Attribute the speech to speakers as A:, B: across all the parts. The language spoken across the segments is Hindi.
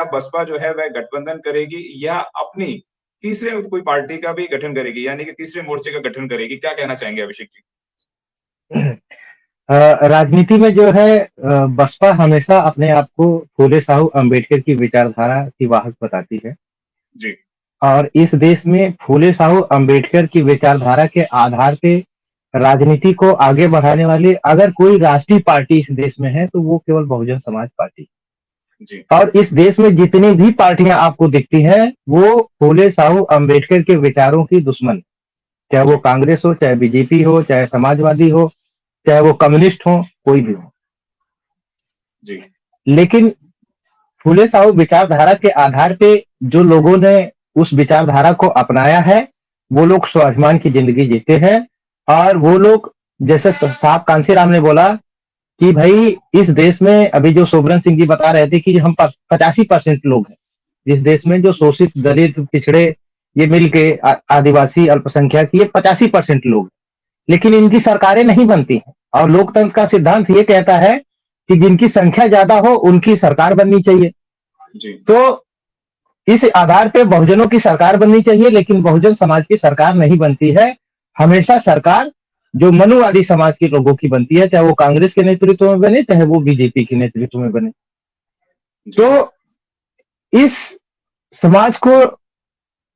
A: क्या बसपा जो है वह गठबंधन करेगी या अपनी तीसरे कोई पार्टी का भी गठन करेगी, यानी कि तीसरे मोर्चे का गठन करेगी? क्या कहना चाहेंगे अभिषेक जी?
B: राजनीति में जो है बसपा हमेशा अपने आप को फूले साहू अम्बेडकर की विचारधारा की वाहक बताती है
A: जी,
B: और इस देश में फूले साहू अम्बेडकर की विचारधारा के आधार पे राजनीति को आगे बढ़ाने वाली अगर कोई राष्ट्रीय पार्टी इस देश में है तो वो केवल बहुजन समाज पार्टी।
A: जी,
B: और इस देश में जितनी भी पार्टियां आपको दिखती हैं वो फूले साहू अम्बेडकर के विचारों की दुश्मन, चाहे वो
A: जी,
B: कांग्रेस हो, चाहे बीजेपी हो, चाहे समाजवादी हो, चाहे वो कम्युनिस्ट हो, कोई भी हो।
A: जी,
B: लेकिन फूले साहू विचारधारा के आधार पे जो लोगों ने उस विचारधारा को अपनाया है वो लोग स्वाभिमान की जिंदगी जीते हैं। और वो लोग जैसे साहब कांसीराम ने बोला कि भाई इस देश में अभी जो सोबरन सिंह जी बता रहे थे कि हम 85% लोग हैं इस देश में जो शोषित दलित पिछड़े ये मिलके आदिवासी अल्पसंख्यक ये 85% लोग, लेकिन इनकी सरकारें नहीं बनती हैं। और लोकतंत्र का सिद्धांत ये कहता है कि जिनकी संख्या ज्यादा हो उनकी सरकार बननी चाहिए।
A: जी,
B: तो इस आधार पे बहुजनों की सरकार बननी चाहिए, लेकिन बहुजन समाज की सरकार नहीं बनती है। हमेशा सरकार जो मनुवादी समाज के लोगों की बनती है, चाहे वो कांग्रेस के नेतृत्व में बने चाहे वो बीजेपी के नेतृत्व में बने।
A: जी,
B: तो इस समाज को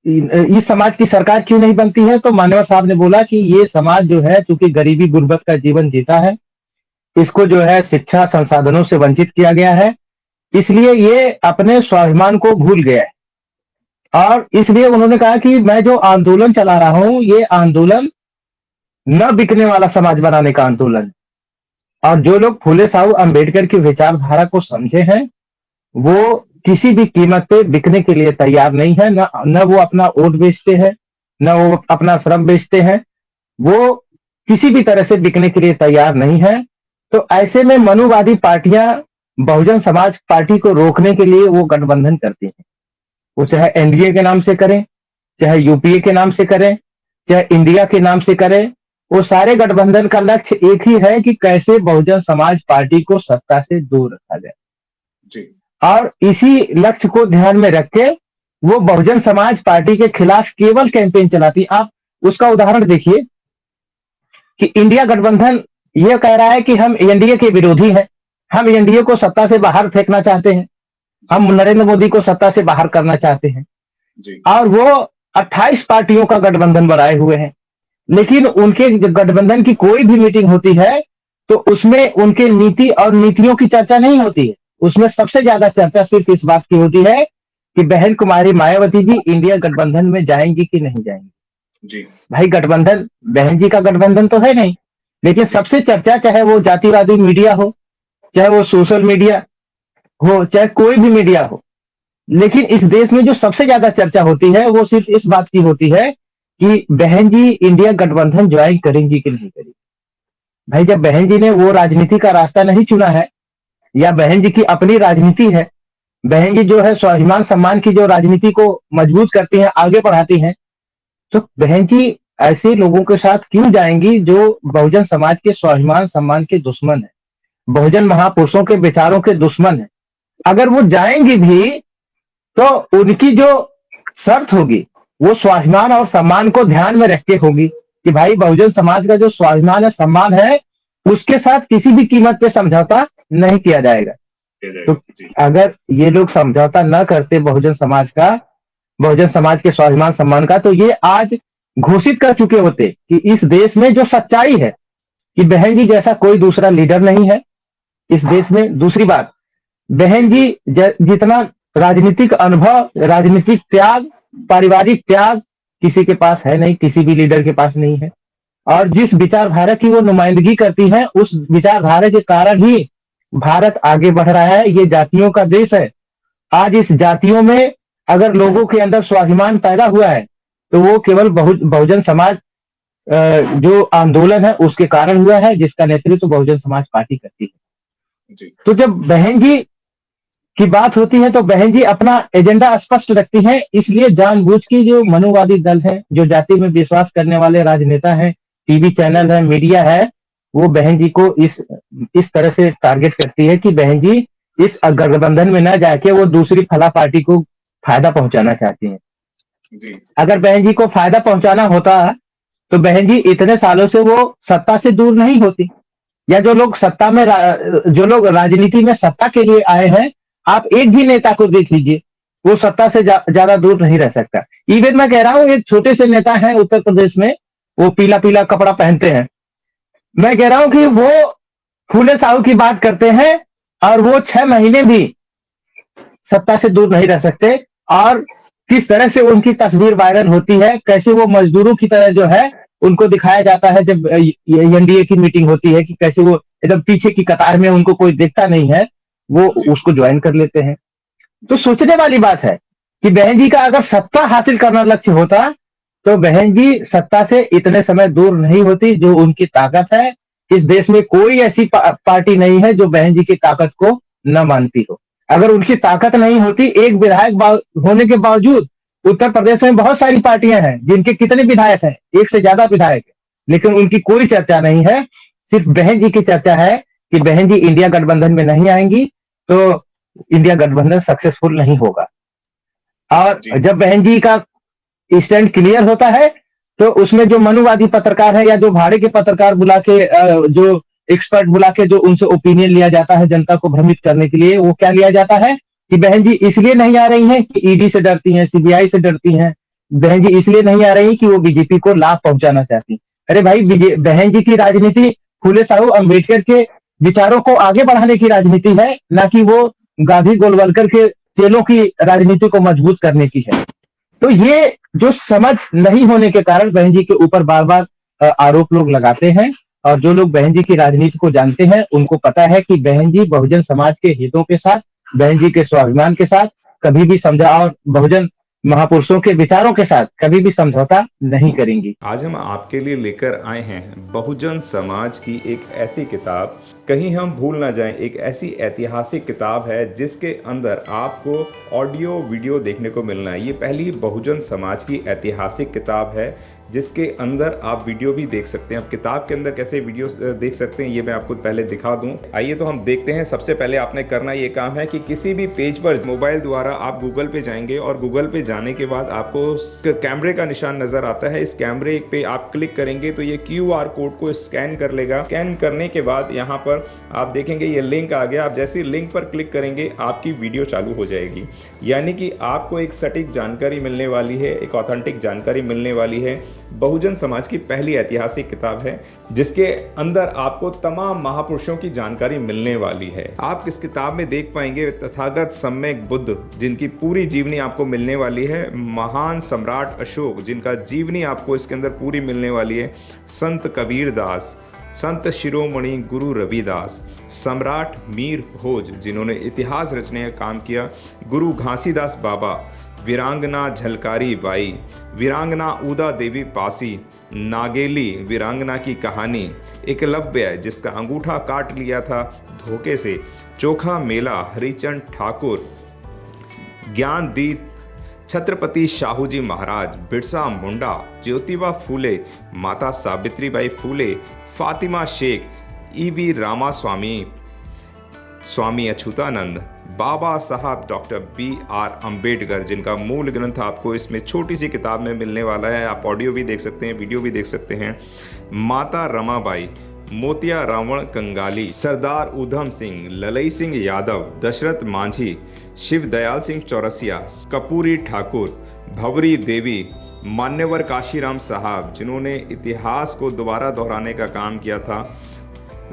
B: इस समाज की सरकार क्यों नहीं बनती है? तो मानव साहब ने बोला कि ये समाज जो है चूंकि गरीबी गुर्बत का जीवन जीता है, इसको जो है शिक्षा संसाधनों से वंचित किया गया है, इसलिए ये अपने स्वाभिमान को भूल गया है। और इसलिए उन्होंने कहा कि मैं जो आंदोलन चला रहा हूं ये आंदोलन न बिकने वाला समाज बनाने का आंदोलन। और जो लोग फूले साहू अम्बेडकर की विचारधारा को समझे हैं वो किसी भी कीमत पे बिकने के लिए तैयार नहीं है। न वो अपना वोट बेचते हैं, न वो अपना श्रम बेचते हैं, वो किसी भी तरह से बिकने के लिए तैयार नहीं है। तो ऐसे में मनुवादी पार्टियां बहुजन समाज पार्टी को रोकने के लिए वो गठबंधन करती हैं। वो चाहे एनडीए के नाम से करें, चाहे यूपीए के नाम से करें, चाहे इंडिया के नाम से करें, वो सारे गठबंधन का लक्ष्य एक ही है कि कैसे बहुजन समाज पार्टी को सत्ता से दूर रखा जाए।
A: जी,
B: और इसी लक्ष्य को ध्यान में रख के वो बहुजन समाज पार्टी के खिलाफ केवल कैंपेन चलाती। आप उसका उदाहरण देखिए कि इंडिया गठबंधन ये कह रहा है कि हम एनडीए के विरोधी हैं, हम एनडीए को सत्ता से बाहर फेंकना चाहते हैं, हम नरेंद्र मोदी को सत्ता से बाहर करना चाहते हैं।
A: जी,
B: और वो 28 पार्टियों का गठबंधन बनाए हुए हैं, लेकिन उनके गठबंधन की कोई भी मीटिंग होती है तो उसमें उनके नीति और नीतियों की चर्चा नहीं होती है। उसमें सबसे ज्यादा चर्चा सिर्फ इस बात की होती है कि बहन कुमारी मायावती जी इंडिया गठबंधन में जाएंगी कि नहीं जाएंगी।
A: जी,
B: भाई गठबंधन बहन जी का गठबंधन तो है नहीं, लेकिन
A: जी,
B: सबसे चर्चा चाहे वो जातिवादी मीडिया हो, चाहे वो सोशल मीडिया हो, चाहे कोई भी मीडिया हो, लेकिन इस देश में जो सबसे ज्यादा चर्चा होती है वो सिर्फ इस बात की होती है कि बहन जी इंडिया गठबंधन ज्वाइन करेंगी कि नहीं करेंगी। भाई जब बहन जी ने वो राजनीति का रास्ता नहीं चुना है या बहन जी की अपनी राजनीति है, बहन जी जो है स्वाभिमान सम्मान की जो राजनीति को मजबूत करती हैं, आगे बढ़ाती हैं, तो बहन जी ऐसे लोगों के साथ क्यों जाएंगी जो बहुजन समाज के स्वाभिमान सम्मान के दुश्मन है, बहुजन महापुरुषों के विचारों के दुश्मन है। अगर वो जाएंगी भी तो उनकी जो शर्त होगी वो स्वाभिमान और सम्मान को ध्यान में रख के होगी कि भाई बहुजन समाज का जो स्वाभिमान है सम्मान है उसके साथ किसी भी कीमत पे समझौता नहीं किया जाएगा। तो
A: जी,
B: अगर ये लोग समझौता न करते बहुजन समाज का, बहुजन समाज के स्वाभिमान सम्मान का, तो ये आज घोषित कर चुके होते कि इस देश में जो सच्चाई है कि बहन जी जैसा कोई दूसरा लीडर नहीं है इस देश में। दूसरी बात, बहन जी जितना राजनीतिक अनुभव, राजनीतिक त्याग, पारिवारिक त्याग किसी के पास है नहीं, किसी भी लीडर के पास नहीं है। और जिस विचारधारा की वो नुमाइंदगी करती है उस विचारधारा के कारण ही भारत आगे बढ़ रहा है। ये जातियों का देश है। आज इस जातियों में अगर लोगों के अंदर स्वाभिमान पैदा हुआ है तो वो केवल बहुजन समाज जो आंदोलन है उसके कारण हुआ है, जिसका नेतृत्व बहुजन समाज पार्टी करती है।
A: जी,
B: तो जब बहन जी की बात होती है तो बहन जी अपना एजेंडा स्पष्ट रखती हैं, इसलिए जानबूझ के जो मनुवादी दल है, जो जाति में विश्वास करने वाले राजनेता हैं, टीवी
A: जी,
B: चैनल है, मीडिया है, वो बहन जी को इस तरह से टारगेट करती है कि बहन जी इस गठबंधन में न जाके वो दूसरी फला पार्टी को फायदा पहुंचाना चाहती हैं।
A: जी
B: अगर बहन जी को फायदा पहुंचाना होता तो बहन जी इतने सालों से वो सत्ता से दूर नहीं होती। या जो लोग सत्ता में जो लोग राजनीति में सत्ता के लिए आए हैं, आप एक भी नेता को देख लीजिए, वो सत्ता से ज्यादा दूर नहीं रह सकता। इवन मैं कह रहा हूं, एक छोटे से नेता है उत्तर प्रदेश में, वो पीला पीला कपड़ा पहनते हैं। मैं कह रहा हूं कि वो फूले साहू की बात करते हैं और वो 6 महीने भी सत्ता से दूर नहीं रह सकते। और किस तरह से उनकी तस्वीर वायरल होती है, कैसे वो मजदूरों की तरह जो है उनको दिखाया जाता है जब एनडीए की मीटिंग होती है, कि कैसे वो एकदम पीछे की कतार में, उनको कोई देखता नहीं है, वो
A: जी
B: उसको ज्वाइन कर लेते हैं। तो सोचने वाली बात है कि बहन जी का अगर सत्ता हासिल करना लक्ष्य होता तो बहन जी सत्ता से इतने समय दूर नहीं होती जो उनकी ताकत है। इस देश में कोई ऐसी पार्टी नहीं है जो बहन जी की ताकत को न मानती हो। अगर उनकी ताकत नहीं होती, एक विधायक होने के बावजूद उत्तर प्रदेश में बहुत सारी पार्टियां हैं जिनके कितने विधायक हैं, एक से ज्यादा विधायक है, लेकिन उनकी कोई चर्चा नहीं है। सिर्फ बहन जी की चर्चा है कि बहन जी इंडिया गठबंधन में नहीं आएंगी तो इंडिया गठबंधन सक्सेसफुल नहीं होगा। और
A: जी
B: जब बहन जी का स्टैंड क्लियर होता है तो उसमें जो मनुवादी पत्रकार है या जो भाड़े के पत्रकार बुला के जो एक्सपर्ट बुला के जो उनसे ओपिनियन लिया जाता है जनता को भ्रमित करने के लिए, वो क्या लिया जाता है कि बहन जी इसलिए नहीं आ रही हैं कि ईडी से डरती हैं, सीबीआई से डरती हैं। बहन जी इसलिए नहीं आ रही कि वो बीजेपी को लाभ पहुंचाना चाहती। अरे भाई, बहन जी की राजनीति फूले साहू अम्बेडकर के विचारों को आगे बढ़ाने की राजनीति है, ना कि वो गांधी गोलवलकर के चेलों की राजनीति को मजबूत करने की है। तो ये जो समझ नहीं होने के कारण बहन जी के ऊपर बार बार आरोप लोग लगाते हैं। और जो लोग बहन जी की राजनीति को जानते हैं उनको पता है कि बहन जी बहुजन समाज के हितों के साथ, बहन जी के स्वाभिमान के साथ कभी भी समझा, और बहुजन महापुरुषों के विचारों के साथ कभी भी समझौता नहीं करेंगी।
C: आज हम आपके लिए लेकर आए हैं बहुजन समाज की एक ऐसी किताब, कहीं हम भूल ना जाएं, एक ऐसी ऐतिहासिक किताब है जिसके अंदर आपको ऑडियो वीडियो देखने को मिलना है। ये पहली बहुजन समाज की ऐतिहासिक किताब है जिसके अंदर आप वीडियो भी देख सकते हैं। अब किताब के अंदर कैसे वीडियो देख सकते हैं ये मैं आपको पहले दिखा दूं। आइए तो हम देखते हैं। सबसे पहले आपने करना ये काम है कि किसी भी पेज पर मोबाइल द्वारा आप गूगल पे जाएंगे और गूगल पे जाने के बाद आपको कैमरे का निशान नजर आता है। इस कैमरे पे आप क्लिक करेंगे तो ये QR कोड को स्कैन कर लेगा। स्कैन करने के बाद यहाँ पर आप देखेंगे ये लिंक आ गया। आप जैसे लिंक पर क्लिक करेंगे आपकी वीडियो चालू हो जाएगी, यानी कि आपको एक सटीक जानकारी मिलने वाली है, एक ऑथेंटिक जानकारी मिलने वाली है। बहुजन समाज की पहली ऐतिहासिक किताब है जिसके अंदर आपको तमाम महापुरुषों की जानकारी मिलने वाली है। आप इस किताब में देख पाएंगे तथागत सम्यक बुद्ध जिनकी पूरी जीवनी आपको मिलने वाली है, महान सम्राट अशोक जिनका जीवनी आपको इसके अंदर पूरी मिलने वाली है, संत कबीर दास, संत शिरोमणि गुरु रविदास, सम्राट मीर भोज जिन्होंने इतिहास रचने का काम किया, गुरु घासीदास बाबा, वीरांगना झलकारी बाई, वीरांगना उदा देवी पासी, नागेली वीरांगना की कहानी, एकलव्य जिसका अंगूठा काट लिया था धोखे से, चोखा मेला हरिचंद ठाकुर, ज्ञानदीप छत्रपति शाहूजी महाराज, बिरसा मुंडा, ज्योतिबा फूले, माता सावित्रीबाई फूले, फातिमा शेख, EV रामास्वामी, स्वामी अच्युतानंद, बाबा साहब डॉक्टर BR अम्बेडकर जिनका मूल ग्रंथ आपको इसमें छोटी सी किताब में मिलने वाला है। आप ऑडियो भी देख सकते हैं, वीडियो भी देख सकते हैं। माता रमाबाई, मोतिया रावण कंगाली, सरदार उधम सिंह, ललई सिंह यादव, दशरथ मांझी, शिव दयाल सिंह चौरसिया, कपूरी ठाकुर, भवरी देवी, मान्यवर काशीराम साहब जिन्होंने इतिहास को दोबारा दोहराने का काम किया था,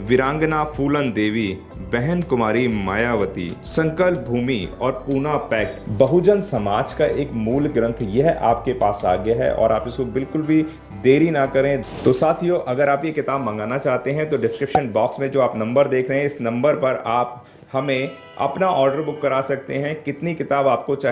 C: वीरांगना फूलन देवी, बहन कुमारी मायावती, संकल्प भूमि और पूना पैक्ट। बहुजन समाज का एक मूल ग्रंथ यह आपके पास आ गया है और आप इसको बिल्कुल भी देरी ना करें। तो साथियों, अगर आप ये किताब मंगाना चाहते हैं तो डिस्क्रिप्शन बॉक्स में जो आप नंबर देख रहे हैं इस नंबर पर आप हमें अपना ऑर्डर बुक करा सकते हैं। कितनी किताब आपको चाहिए